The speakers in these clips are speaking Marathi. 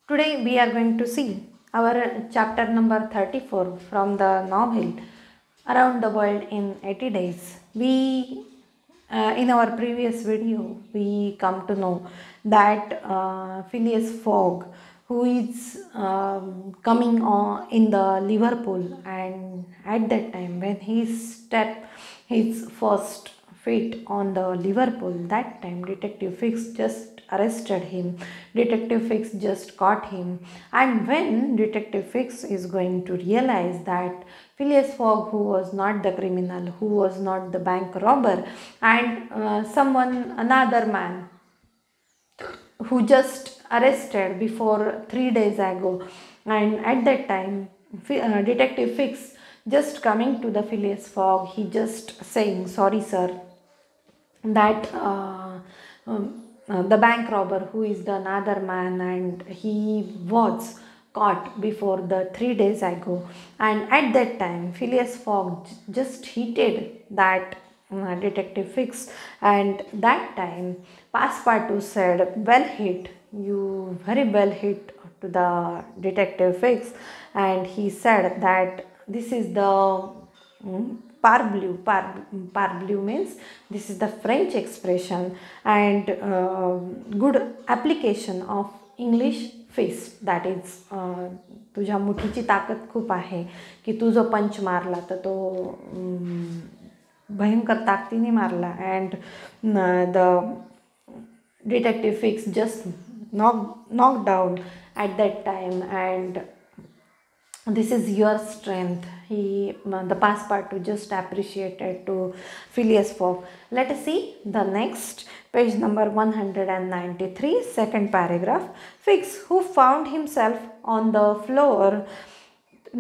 Today we are going to see our chapter number 34 from the novel Around the World in 80 Days. In our previous video, we come to know that Phileas Fogg, who is coming on in the Liverpool, and at that time when he stepped his first feet on the Liverpool, that time Detective Fix just arrested him. Detective Fix just caught him, and when Detective Fix is going to realize that Phileas Fogg, who was not the criminal, who was not the bank robber, and another man who just arrested before 3 days ago, and at that time Detective Fix just coming to the Phileas Fogg, he just saying, sorry sir, that the bank robber who is the another man, and he was caught before the 3 days ago. And at that time Phileas Fogg just hated that Detective Fix, and that time Passepartout said, well hit, you very well hit to the Detective Fix, and he said that this is the parbleu. Parbleu means this is the French expression and good application of English fist, that is तुझ्या मुठीची ताकद खूप आहे की तू जो पंच मारला तर तो भयंकर ताकदीने मारला. and the Detective Fix just knocked down at that time, and this is your strength. The Passepartout just appreciated to Phileas Fogg. Let us see the next page number 193, second paragraph. Fix, who found himself on the floor,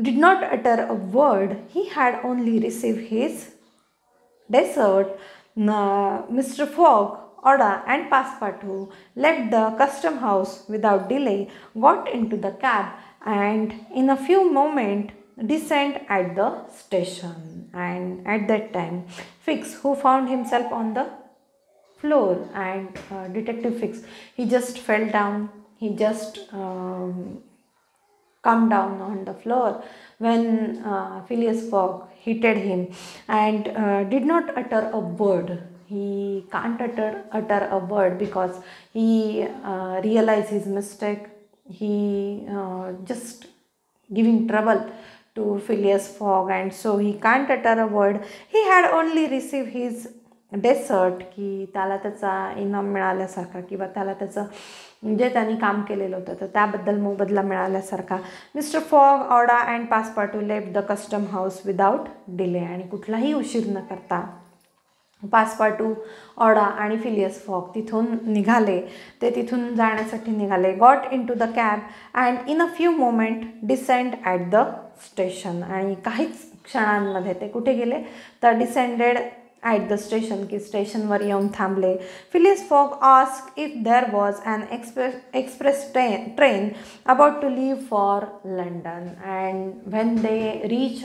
did not utter a word. He had only received his dessert. Mr. Fogg, Oda and Passepartout left the custom house without delay, got into the cab, and in a few moments descended at the station. And at that time Fix, who found himself on the floor, and Detective Fix, he just fell down, he just come down on the floor when Phileas Fogg hit him, and did not utter a word. He can't utter a word because he realized his mistake. He just giving trouble to Phileas Fogg, and so he can't utter a word. He had only received his dessert, की त्याला त्याचा इनाम मिळाल्यासारखा किंवा त्याला त्याचं जे त्यांनी काम केलेलं होतं तर त्याबद्दल मोबदला मिळाल्यासारखा. Mister Fogg, Aouda and Passepartout left the custom house without delay, आणि कुठलाही उशीर न करता पासपार्टू, ऑडा आणि फिलियस फॉग तिथून निघाले. ते तिथून जाण्यासाठी निघाले. Got into the cab and in a few moment descend at the station, आणि काहीच क्षणांमध्ये ते कुठे गेले तर डिसेंडेड ॲट द स्टेशन, की स्टेशनवर येऊन थांबले. Phileas Fogg ask if there was an express train about to leave for London, and when they reach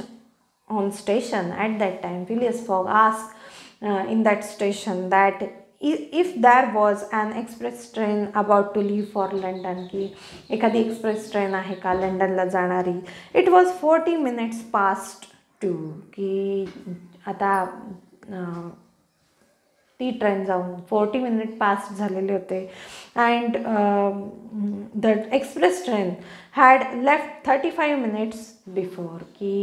on station at that time Phileas Fogg ask in that station that if there was an express train about to leave for London, की एखादी एक्सप्रेस ट्रेन आहे का लंडनला जाणारी. इट वॉज 40 minutes past 2, की आता ती ट्रेन जाऊन 40 minutes पास्ट झालेले होते. And the express train had left 35 minutes before, की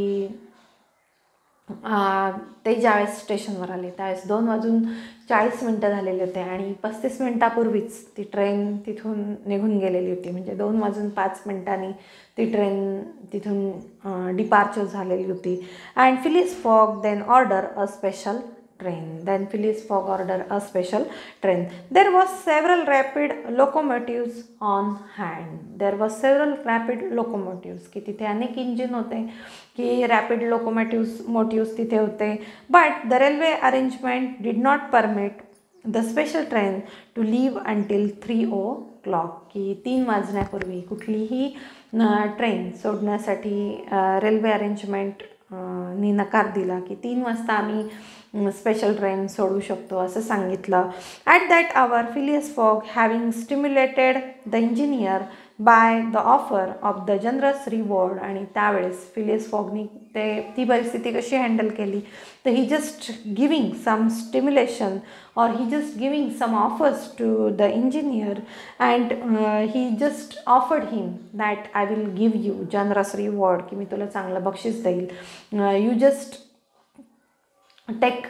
ते ज्यावेळेस स्टेशनवर आले त्यावेळेस 2:40 झालेले होते, आणि 35 मिनिटापूर्वीच ती ट्रेन तिथून निघून गेलेली होती. म्हणजे 2:05 ती ट्रेन तिथून डिपार्चर झालेली होती. And Phileas Fogg then order a special train. Then Phileas Fogg ordered a special train. There was several rapid locomotives on hand. There was several rapid locomotives, की तिथे अनेक इंजिन होते, की रॅपिड लोकोमोटिव्स तिथे होते. But the railway arrangement did not permit the special train to leave until 3 o'clock, की 3 वाजण्यापूर्वी कुठलीही ट्रेन सोडण्यासाठी रेल्वे अरेंजमेंट नी नकार दिला, की 3 वाजता आम्ही स्पेशल ट्रेन सोडू शकतो असं सांगितलं. At that hour Phileas Fogg having stimulated the engineer by the offer of the generous reward. आणि त्यावेळेस फिलियस फॉगनी ती परिस्थिती कशी हँडल केली, तर he just giving some stimulation or he just giving some offers to the engineer, and he just offered him that I will give you generous reward, की मी तुला चांगलं बक्षीस देईल, you just take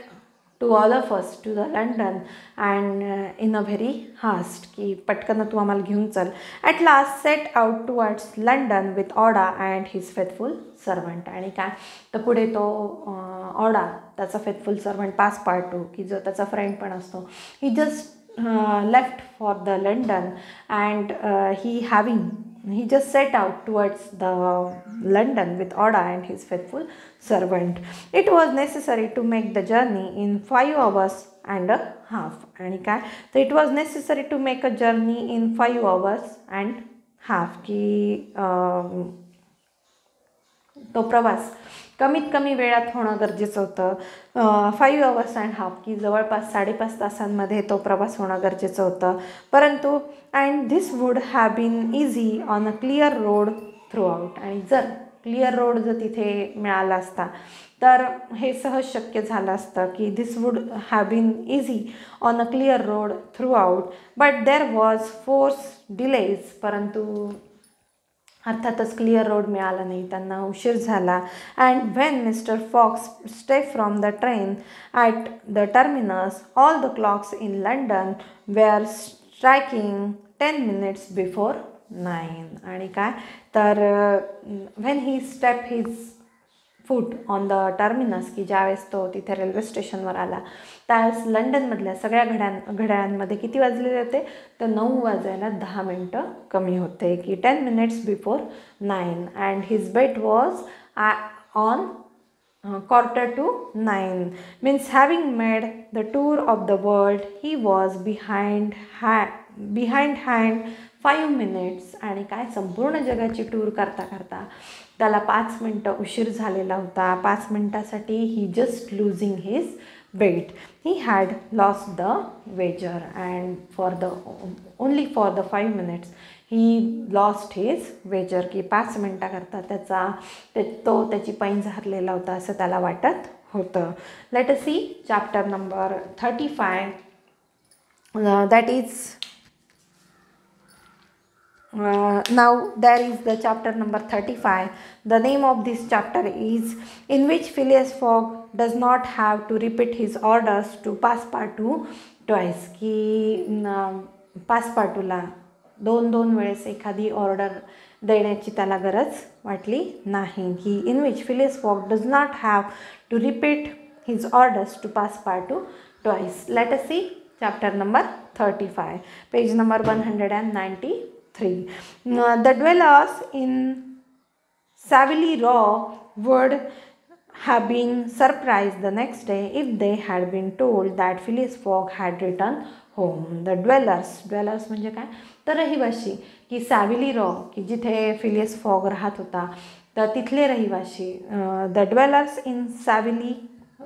to all of us to the London and in a very haste, की पटकन तू आम्हाला घेऊन चल. At last set out towards London with Oda and his faithful servant. आणि काय तर पुढे तो ऑडा त्याचा फेथफुल सर्वंट पासपार्टू की जो त्याचा फ्रेंड पण असतो, he just left for the London and he just set out towards the London with Oda and his faithful servant. It was necessary to make the journey in 5 hours and a half. आणि काय तर it was necessary to make a journey in 5 hours and half, की तो प्रवास कमीत कमी वेळात होणं गरजेचं होतं. 5 hours and half, की जवळपास 5.5 तासांमध्ये तो प्रवास होणं गरजेचं होतं. परंतु and this would have been easy on a clear road throughout. आणि जर क्लिअर रोड जर तिथे मिळाला असता तर हे सहज शक्य झालं असतं, की this would have been easy on a clear road throughout, but there was force delays. परंतु अर्थातच क्लिअर रोड मिळाला नाही, त्यांना उशीर झाला. And when mister Fogg's step from the train at the terminus all the clocks in London were striking 10 minutes before 9. आणि काय तर when he step his foot on the terminus, की ज्यावेळेस तो तिथे रेल्वे स्टेशनवर आला त्यावेळेस लंडनमधल्या सगळ्या घड्याळांमध्ये किती वाजलेले होते, तर 9 वाजायला 10 मिनटं कमी होते, की 10 minutes before 9. And his bet was on 8:45, means having made the tour of the world he was behind hand 5 minutes. आणि काय संपूर्ण जगाची टूर करता करता त्याला 5 मिनटं उशीर झालेला होता. 5 मिनटासाठी he just losing his bet. He had lost the wager and only for the 5 minutes he lost his wager, की 5 मिनटाकरता त्याची पैंज हरलेला होता असं त्याला वाटत होतं. Let us see chapter number 35, that is now there is the chapter number 35. The name of this chapter is in which Phileas Fogg does not have to repeat his orders to Passepartout twice, की पासपार्टूला दोन वेळेस एखादी ऑर्डर देण्याची त्याला गरज वाटली नाही, की in which Phileas Fogg does not have to repeat his orders to Passepartout twice. Let us see chapter number 35, page number 193. The dwellers in Savile Row would have been surprised the next day if they had been told that Phileas Fogg had returned home. The dwellers म्हणजे काय तर रहिवाशी, की सॅव्हिली रॉ की जिथे फिलियस फॉग राहत होता तर तिथले रहिवाशी. The dwellers in Savile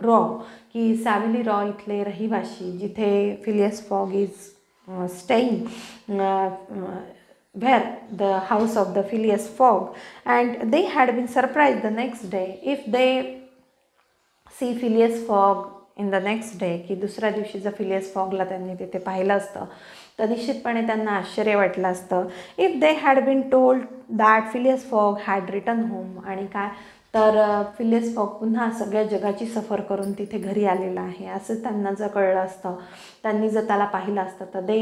Row, की सॅव्हिली रॉ इथले रहिवाशी जिथे Phileas fog is staying, where the house of the Phileas Fogg, and they had been surprised the next day if they see Phileas Fogg in the next day, की दुसऱ्या दिवशी जर फिलियस फॉगला त्यांनी तिथे पाहिलं असतं तर निश्चितपणे त्यांना आश्चर्य वाटलं असतं. If they had been told that Phileas Fogg had return home. आणि काय तर फिलियस फॉग पुन्हा सगळ्या जगाची सफर करून तिथे घरी आलेला आहे असं त्यांना जर कळलं असतं, त्यांनी जर त्याला पाहिलं असतं, तर they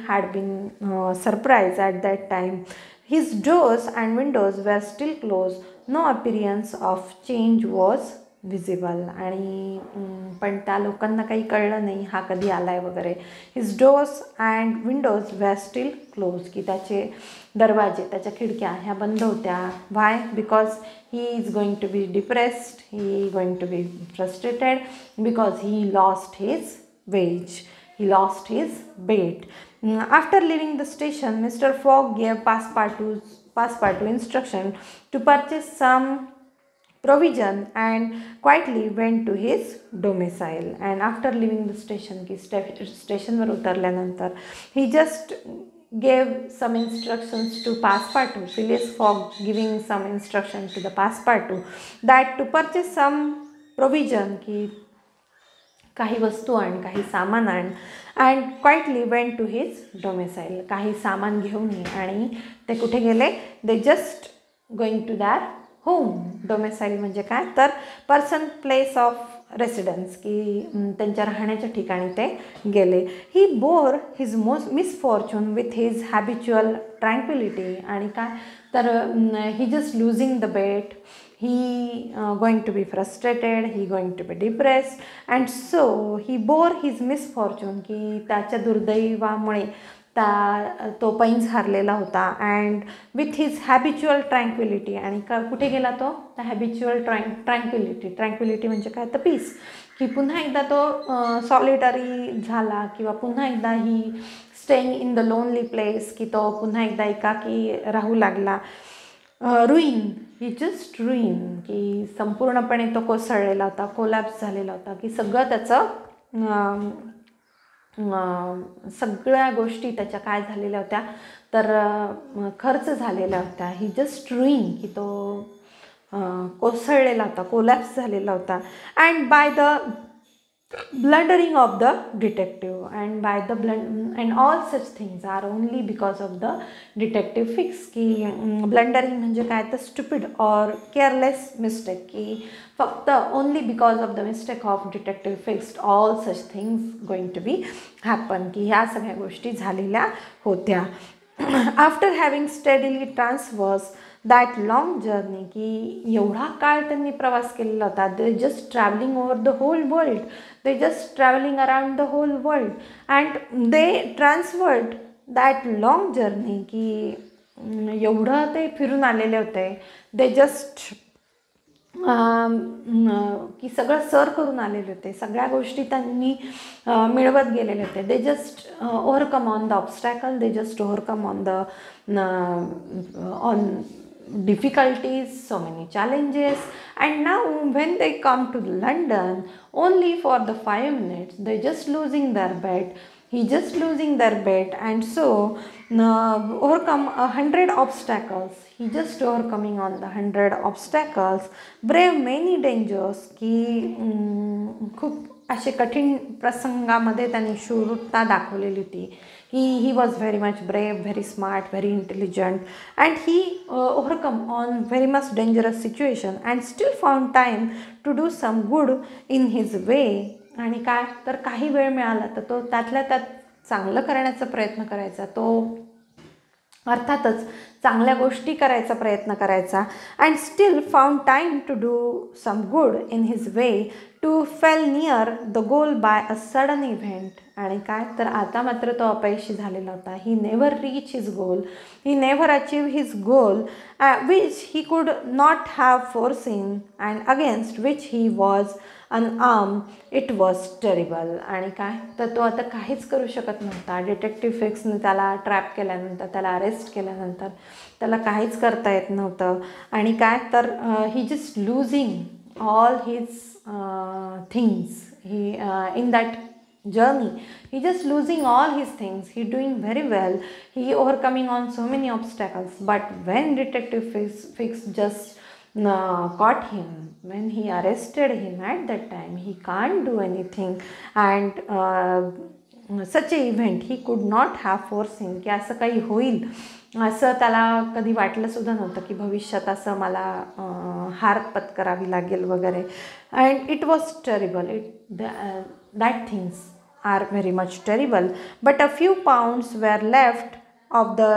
had been surprise at that time. His doors and windows were still close, no appearance of change was visible. आणि पण त्या लोकांना काही कळलं नाही हा कधी आला आहे वगैरे. His doors and windows were still close, की त्याचे दरवाजे त्याच्या खिडक्या ह्या बंद होत्या. Why? Because he is going to be depressed, he going to be frustrated, because he lost his wage, he lost his bet. After leaving the station, Mr. Fogg gave Passepartout instruction to purchase some provision and quietly went to his domicile. And after leaving the station, की स्टेशनवर उतरल्यानंतर he just gave some instructions to Passepartout, Phileas Fogg giving some instruction to the Passepartout that to purchase some provision, की काही वस्तू आण, काही सामान आण, and quietly went to his domicile. काही सामान घेऊन ये. आणि ते कुठे गेले? They just going to their home. Domicile म्हणजे काय? तर पर्सन प्लेस ऑफ रेसिडन्स, की त्यांच्या राहण्याच्या ठिकाणी ते गेले. He bore his misfortune with his habitual tranquillity. आणि काय? तर he just losing the bet, he going to be frustrated, he going to be depressed, and so he bore his misfortune, की त्याच्या दुर्दैवामुळे तो पैंज हारलेला होता. And with his habitual tranquillity. आणि कुठे गेला तो? द हॅबिच्युअल ट्रँक्विलिटी म्हणजे काय? तर पीस, की पुन्हा एकदा तो सॉलिटरी झाला, किंवा पुन्हा एकदा he staying in the lonely place, की तो पुन्हा एकदा एकाकी राहू लागला. रुईन, ही जस्ट रुईन, की संपूर्णपणे तो कोसळलेला होता, कोलॅप्स झालेला होता, की सगळं त्याचं सगळ्या गोष्टी त्याच्या काय झालेल्या होत्या? तर खर्च झालेल्या होत्या. ही जस्ट रुईन, की तो कोसळलेला होता, कोलॅप्स झालेला होता. And by the blundering of the detective, and by the and all such things are only because of the detective fix, की blundering म्हणजे काय? तर stupid or careless mistake, की फक्त only because of the mistake of detective fixed all such things going to be happen, की ह्या सगळ्या गोष्टी झालेल्या होत्या. After having steadily traversed that long journey, की एवढा काळ त्यांनी प्रवास केलेला होता. They just travelling over the whole world, they just travelling around the whole world, and they traversed that long journey, की एवढं ते फिरून आलेले होते. दे जस्ट की सगळं सर करून आलेले होते, सगळ्या गोष्टी त्यांनी मिळवत गेलेले होते. They just overcome on the obstacle, they just overcome on the on difficulties, so many challenges, and now when they come to London, only for the 5 minutes, they just losing their bet, he just losing their bet, and so overcome 100 obstacles, he just overcoming on the 100 obstacles, brave many dangers, की खूप असे कठीण प्रसंगामध्ये त्यांनी शूरता दाखवलेली होती. He was very much brave, very smart, very intelligent, and he overcome on very much dangerous situation and still found time to do some good in his way. आणि काय? तर काही वेळ मिळाला तर तो त्यातल्या त्यात चांगलं करण्याचा प्रयत्न करायचा, तो अर्थातच चांगल्या गोष्टी करायचा प्रयत्न करायचा. And still found time to do some good in his way, to fail near the goal by a sudden event. आणि काय? तर आता मात्र तो अपयशी झालेला होता. He never reach his goal, he never achieve his goal which he could not have foreseen and against which he was unarm. It was terrible. आणि काय? तर तो आता काहीच करू शकत नव्हता. डिटेक्टिव्ह फिक्सने त्याला ट्रॅप केल्यानंतर, त्याला अरेस्ट केल्यानंतर त्याला काहीच करता येत नव्हतं. आणि काय? तर he just losing all his things. He in that journey he just losing all his things. He doing very well, he overcoming on so many obstacles, but when detective fix just caught him, when he arrested him, at that time he can't do anything, and such a event he could not have foreseen, की असं काही होईल असं त्याला कधी वाटलं सुद्धा नव्हतं, की भविष्यात असं मला हार पत्करावी लागेल वगैरे. And it was terrible. That things are very much terrible, but a few pounds were left of the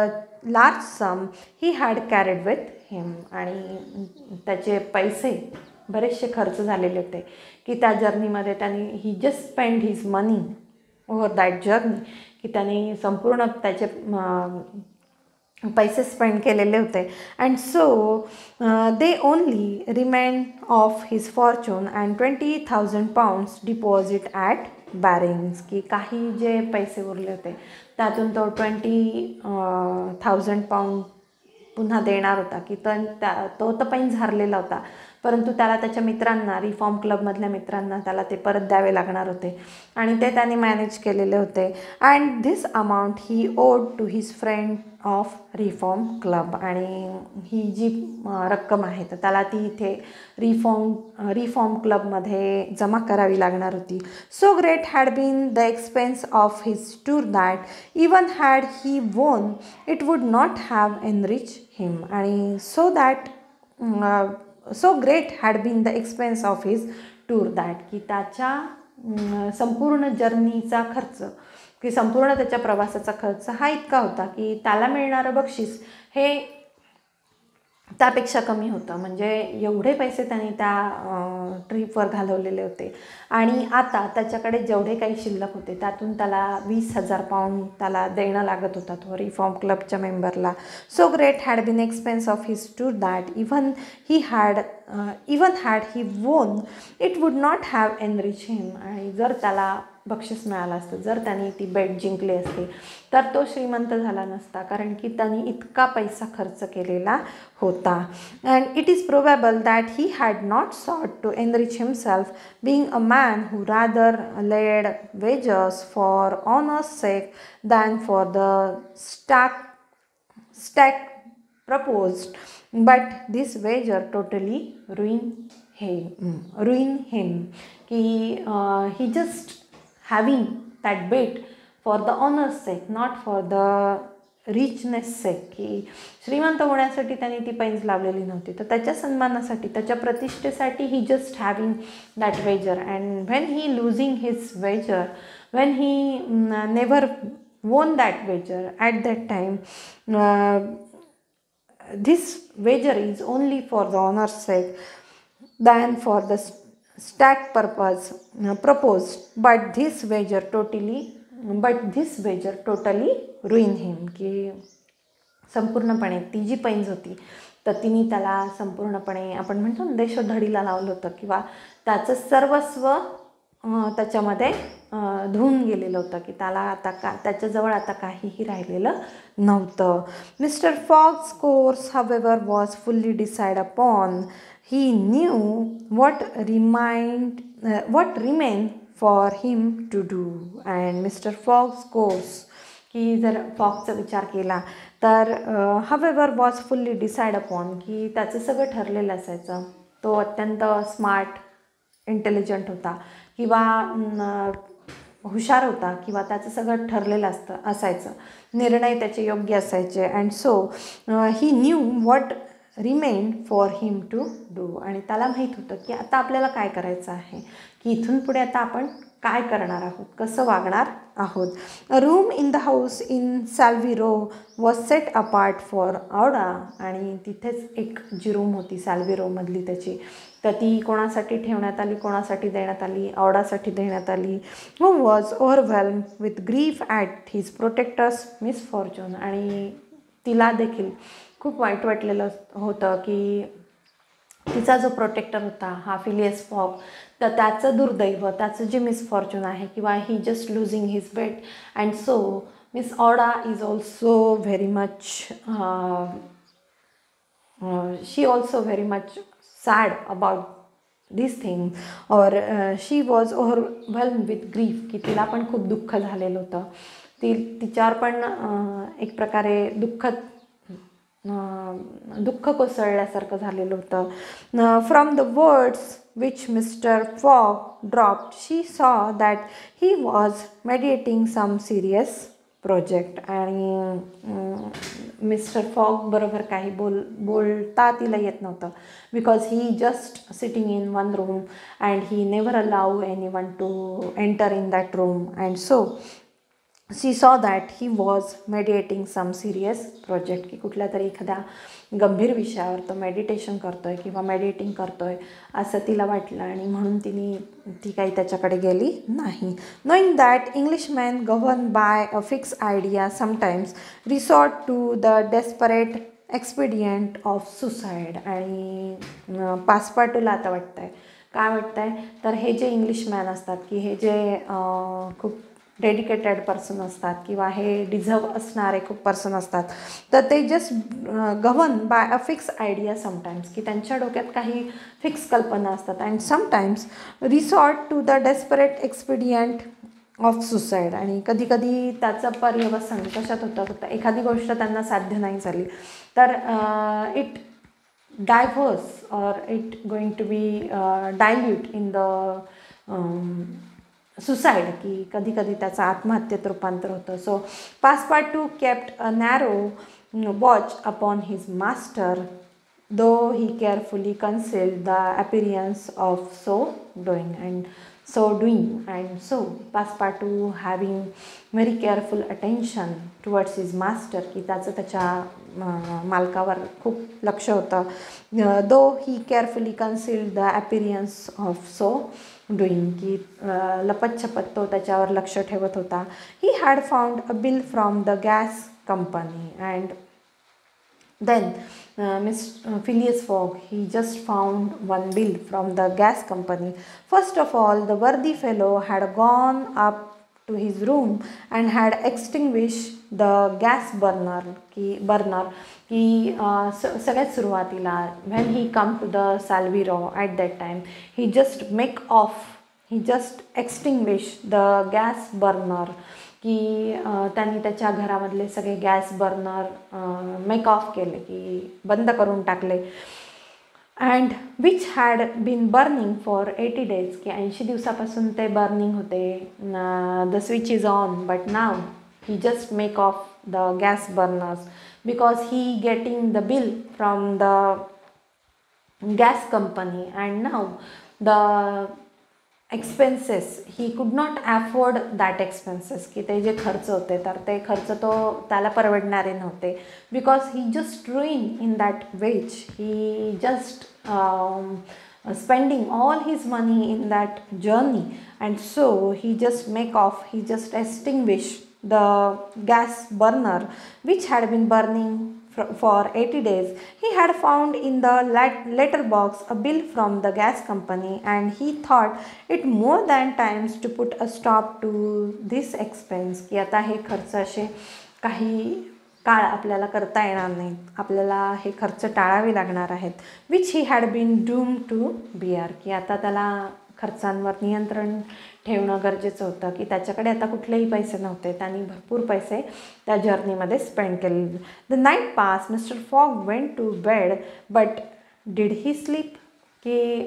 large sum he had carried with him. आणि त्याचे पैसे बरेचसे खर्च झालेले होते, की त्या जर्नीमध्ये त्यांनी he just spend his money over that journey, की त्यांनी संपूर्ण त्याचे पैसे स्पेंड केलेले होते. And so they only remain of his fortune and 20,000 pounds deposit at Barings, की काही जे पैसे उरले होते त्यातून तो 20,000 pound पुन्हा देणार होता, की तो तर पैंज हरलेला होता, परंतु त्याला त्याच्या मित्रांना, रिफॉर्म क्लबमधल्या मित्रांना त्याला ते परत द्यावे लागणार होते आणि ते त्याने मॅनेज केलेले होते. And this amount he owed to his friend of Reform Club. आणि ही जी रक्कम आहे तर त्याला ती इथे रिफॉर्म क्लबमध्ये जमा करावी लागणार होती. So great had been the expense of his tour that even had he won it would not have enrich him. आणि so great had been the expense of his tour that, की त्याच्या संपूर्ण जर्नीचा खर्च, की संपूर्ण त्याच्या प्रवासाचा खर्च हा इतका होता की त्याला मिळणारं बक्षीस हे त्यापेक्षा कमी होतं. म्हणजे एवढे पैसे त्यांनी त्या ट्रीपवर घालवलेले होते आणि आता त्याच्याकडे जेवढे काही शिल्लक होते त्यातून त्याला 20,000 पाऊंड त्याला देणं लागत होता तो रिफॉर्म क्लबच्या मेंबरला. So great had been expense of his tour that even had he won it would not have enrich him. आणि जर त्याला बक्षीस मिळालं असतं, जर त्यांनी ती बेट जिंकली असती तर तो श्रीमंत झाला नसता, कारण की त्यांनी इतका पैसा खर्च केलेला होता. And it is probable that he had not sought to enrich himself being a man who rather laid wagers for honour's sake than for the stake proposed, but this wager totally ruin him. He just having that bet for the honor's sake, not for the richness sake. की श्रीमंत होण्यासाठी त्यांनी ती पैंज लावलेली नव्हती, तर त्याच्या सन्मानासाठी, त्याच्या प्रतिष्ठेसाठी he just having that wager. And when he losing his wager, when he never won that wager at that time, this wager is only for the honor's sake than for the stack purpose proposed, but this wager totally ruined him. की संपूर्णपणे ती जी पैंज होती तर तिने त्याला संपूर्णपणे, आपण म्हणतो ना, देशोधडीला लावलं होतं, किंवा त्याचं सर्वस्व त्याच्यामध्ये धुवून गेलेलं होतं, की त्याला आता त्याच्याजवळ आता काहीही राहिलेलं नव्हतं. Mister Fogg's course however was fully decide upon. He knew what remained for him to do. And mister Fogg's course, की जर फॉक्सचा विचार केला तर however was fully decide upon, की त्याचं सगळं ठरलेलं असायचं. तो अत्यंत स्मार्ट, इंटेलिजंट होता, किंवा हुशार होता, किंवा त्याचं सगळं ठरलेलं असायचं, निर्णय त्याचे योग्य असायचे. And so he knew what remain for him to do. आणि त्याला माहीत होतं की आता आपल्याला काय करायचं आहे, की इथून पुढे आता आपण काय करणार आहोत, कसं वागणार आहोत. A room in the house in Saville Row was set apart for Aouda. आणि तिथेच एक जी रूम होती सॅल्वी रोमधली त्याची, तर ती कोणासाठी ठेवण्यात आली, कोणासाठी देण्यात आली, ऑडासाठी देण्यात आली. Who was overwhelm with grief at his protectors misfortune. आणि तिला देखील खूप वाईट वाटलेलं होतं की तिचा जो प्रोटेक्टर होता हा फिलियस फॉग, तर त्याचं दुर्दैव, त्याचं जे मिसफॉर्च्यून आहे, किंवा he just losing his bet. And so miss Aouda is also very much she also very much sad about this thing, और she was overwhelm with grief, की तिला पण खूप दुःख झालेलं होतं. तिच्यावर पण एक प्रकारे दुःख कोसळल्यासारखं झालेलं होतं. From the words which mister Fogg dropped she saw that he was meditating some serious project. आणि मिस्टर फॉग बरोबर काही बोलता तिला येत नव्हतं, because he just sitting in one room and he never allow anyone to enter in that room. And so she saw that he was meditating some serious project, की कुठल्या तरी एखाद्या गंभीर विषयावर तो मेडिटेशन करतो आहे किंवा मेडिटेटिंग करतो आहे असं तिला वाटलं, आणि म्हणून ती काही त्याच्याकडे गेली नाही. Knowing that Englishman govern by a fix idea sometimes resort to the desperate expedient of suicide. आणि पासपाटूला आता काय वाटतंय, तर हे जे इंग्लिशमॅन असतात, की हे जे खूप डेडिकेटेड पर्सन असतात किंवा हे डिझर्व असणारे खूप पर्सन असतात, तर ते just govern by a fix idea sometimes, की त्यांच्या डोक्यात काही फिक्स कल्पना असतात, and sometimes resort to the desperate expedient of suicide. आणि कधी कधी त्याचं पर्यवसन कशात होतं, एखादी गोष्ट त्यांना साध्य नाही झाली तर इट डायव्हर्स और it going to be dilute in the suicide, की कधी कधी त्याचं आत्महत्येत रूपांतर होतं. So Passepartout kept a narrow watch upon his master, though he carefully concealed the appearance of so doing. And so Passepartout, having very careful attention towards his master, की त्याचं त्याच्या मालकावर खूप लक्ष होतं, though he carefully concealed the appearance of so doing, की लपतछपत तो त्याच्यावर लक्ष ठेवत होता. He had found a bill from the gas company, and then Phileas Fogg, he just found one bill from the gas company. First of all, the worthy fellow had gone up to his room and had extinguished the gas burner की सगळ्यात सुरुवातीला when he come to the Salvi Row at that time, he just extinguished the gas burner, की त्यांनी त्याच्या घरामधले सगळे गॅस बर्नर मेक ऑफ केले, की बंद करून टाकले. And which had been burning for 80 days, की 80 दिवसापासून ते बर्निंग होते. The switch is on, but now he just make off the gas burners because he getting the bill from the gas company, and now the expenses he could not afford that expenses, की ते जे खर्च होते तर ते खर्च तो त्याला परवडणारे नव्हते, because he just ruin in that wage. He just spending all his money in that journey, and so he just extinguished the gas burner which had been burning for 80 days. He had found in the letter box a bill from the gas company, and he thought it more than times to put a stop to this expense, की आता हे खर्च असे काही काळ आपल्याला करता येणार नाहीत, आपल्याला हे खर्च टाळावे लागणार आहेत, which he had been doomed to bear, की आता त्याला खर्चांवर नियंत्रण ठेवणं गरजेचं होतं, की त्याच्याकडे आता कुठलेही पैसे नव्हते, त्यांनी भरपूर पैसे त्या जर्नीमध्ये स्पेंड केले. The night pass, mister Fogg went to bed, but did he sleep, की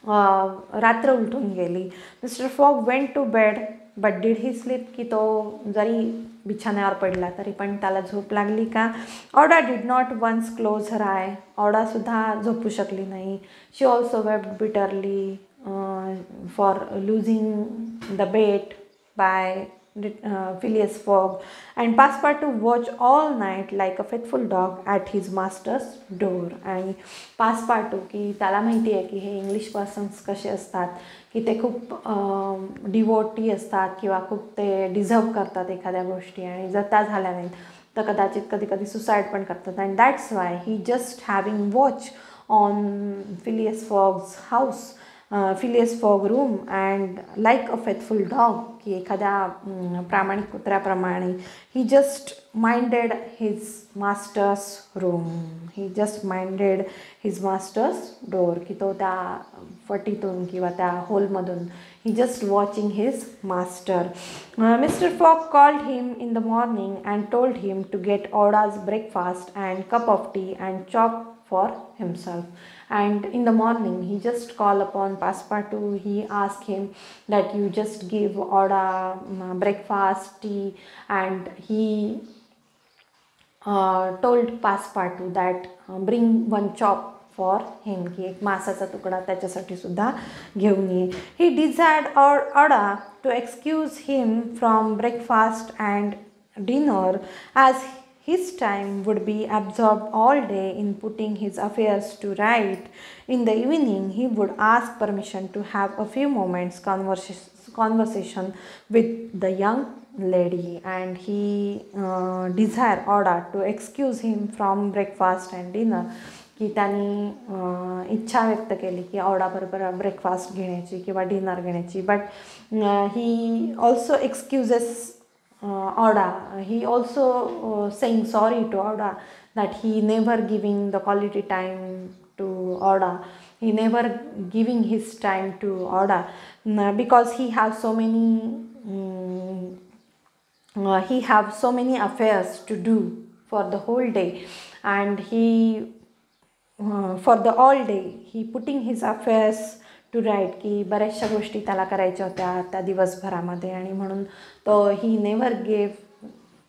रात्र उलटून गेली. Mister Fogg went to bed but did he sleep, की तो जरी बिछाण्यावर पडला तरी पण त्याला झोप लागली का. Aouda did not once close her eye, ऑडासुद्धा झोपू शकली नाही. She also wept bitterly for losing the bet by Phileas Fogg, and Passepartout watched all night like a faithful dog at his master's door. आणि Passepartout, की त्याला माहिती आहे की हे इंग्लिश पर्सन्स कसे असतात, की ते खूप डिवोटी असतात किंवा खूप ते डिझर्व करतात एखाद्या गोष्टी, आणि जर त्या झाल्या नाहीत तर कदाचित कधी कधी सुसाईड पण करतात. And that's why he just having watch on Phileas Fogg's house, Phileas Fogg room, and like a faithful dog, की एखाद्या प्रामाणिक कुत्र्याप्रमाणे he just minded his master's room, he just minded his master's door, की तो त्या फटीतून किंवा त्या होलमधून he just watching his master. Mister Fogg called him in the morning and told him to get Aouda's breakfast and cup of tea and chop for himself. And in the morning he just called upon Passepartout. He asked him that you just give Oda breakfast, tea, and he told Passepartout that bring one chop for him, की एक मासाचा तुकडा त्याच्यासाठी सुद्धा घेऊन ये. He desired Oda to excuse him from breakfast and dinner, as his time would be absorbed all day in putting his affairs to right. In the evening, he would ask permission to have a few moments conversation with the young lady, and he desired Oda to excuse him from breakfast and dinner. की त्यांनी इच्छा व्यक्त केली की ऑडाबरोबर ब्रेकफास्ट घेण्याची किंवा डिनर घेण्याची. But he also excuses Aouda. He also saying sorry to Aouda that he never giving the quality time to Oda. He never giving his time to Oda because he have so many affairs to do for the whole day, and he for the all day he putting his affairs to right, की बऱ्याचशा गोष्टी त्याला करायच्या होत्या त्या दिवसभरामध्ये, आणि म्हणून तो he never gave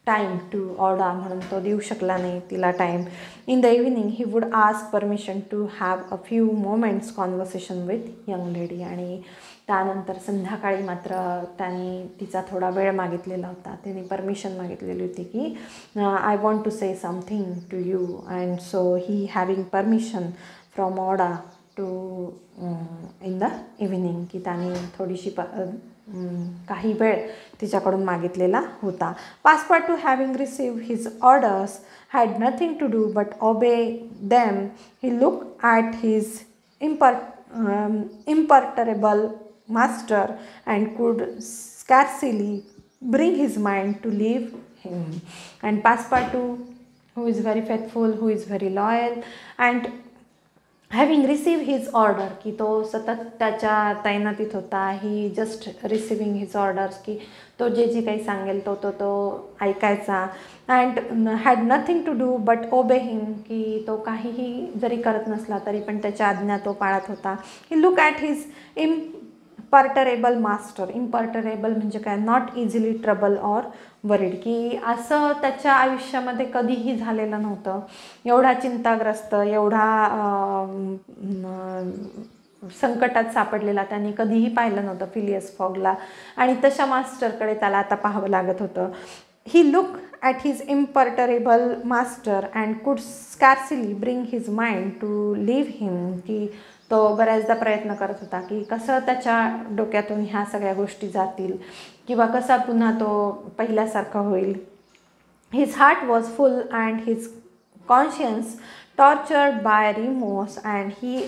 time to Aouda, म्हणून तो देऊ शकला नाही तिला time. In the evening he would ask permission to have a few moments conversation with young lady. आणि त्यानंतर संध्याकाळी मात्र त्याने तिचा थोडा वेळ मागितलेला होता. तिने परमिशन मागितलेली होती की I want to say something to you. And so he having permission from Aouda to in the evening, की त्याने थोडीशी काही वेळ तिच्याकडून मागितलेला होता. Passepartout to having receive his orders had nothing to do but obey them. He look at his imperturbable master and could scarcely bring his mind to leave him. And Passepartout, who is very faithful, who is very loyal, and having receive his order, की तो सतत त्याच्या तैनातीत होता. He just receiving his orders, की तो जे काही सांगेल तो ऐकायचा. And had nothing to do but obey him, की तो काहीही जरी करत नसला तरी पण त्याच्या आज्ञा तो पाळत होता. ही look at his imperturbable master. इम्पर्टरेबल म्हणजे काय, not easily trouble or worried, की असं त्याच्या आयुष्यामध्ये कधीही झालेलं नव्हतं. एवढा चिंताग्रस्त, एवढा संकटात सापडलेला त्यांनी कधीही पाहिलं नव्हतं फिलियस फॉगला, आणि तशा मास्टरकडे त्याला आता पाहावं लागत होतं. He look at his imperturbable master and could scarcely bring his mind to leave him, की तो बऱ्याचदा प्रयत्न करत होता की कसं त्याच्या डोक्यातून ह्या सगळ्या गोष्टी जातील किंवा कसा पुन्हा तो पहिल्यासारखा होईल. His heart was full and his conscience tortured by remorse and he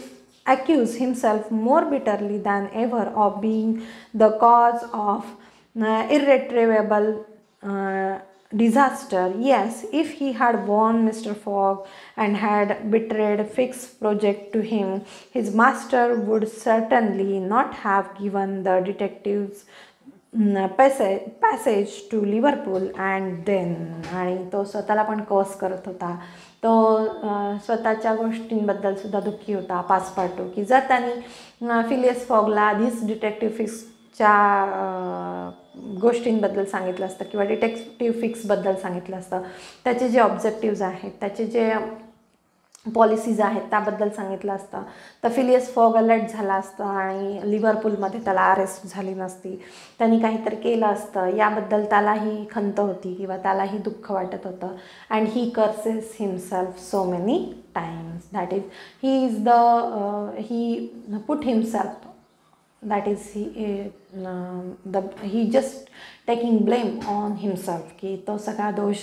accused himself more bitterly than ever of being the cause of irretrievable disaster. Yes, if he had warned Mr. Fogg and had betrayed Fick's project to him, his master would certainly not have given the detectives passage to Liverpool and then. आणि तो स्वतःला पण कर्स करत होता. तो स्वतःच्या गोष्टींबद्दल सुद्धा दुःखी होता पासपार्टो, की जर त्यांनी फिलियस फॉगला आधीच डिटेक्टिव्ह फिक्सच्या गोष्टींबद्दल सांगितलं असतं किंवा डिटेक्टिव्ह फिक्सबद्दल सांगितलं असतं, त्याचे जे ऑब्जेक्टिव्ज आहेत, त्याचे जे पॉलिसीज आहेत त्याबद्दल सांगितलं असतं, तर फिलियस फॉग अलर्ट झाला असता आणि लिव्हरपूलमध्ये त्याला अरेस्ट झाली नसती. त्यांनी काहीतरी केलं असतं याबद्दल त्यालाही खंत होती किंवा त्यालाही दुःख वाटत होतं. And he curses himself so many times. That is he put himself, that is he just taking blame on himself, की तो सगळा दोष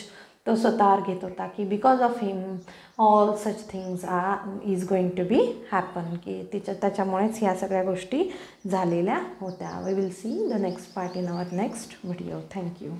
तो स्वतःवर घेत होता, की because of him all such things is going to be happen, की त्याच्यामुळेच ह्या सगळ्या गोष्टी झालेल्या होत्या. We will see the next part in our next video. Thank you.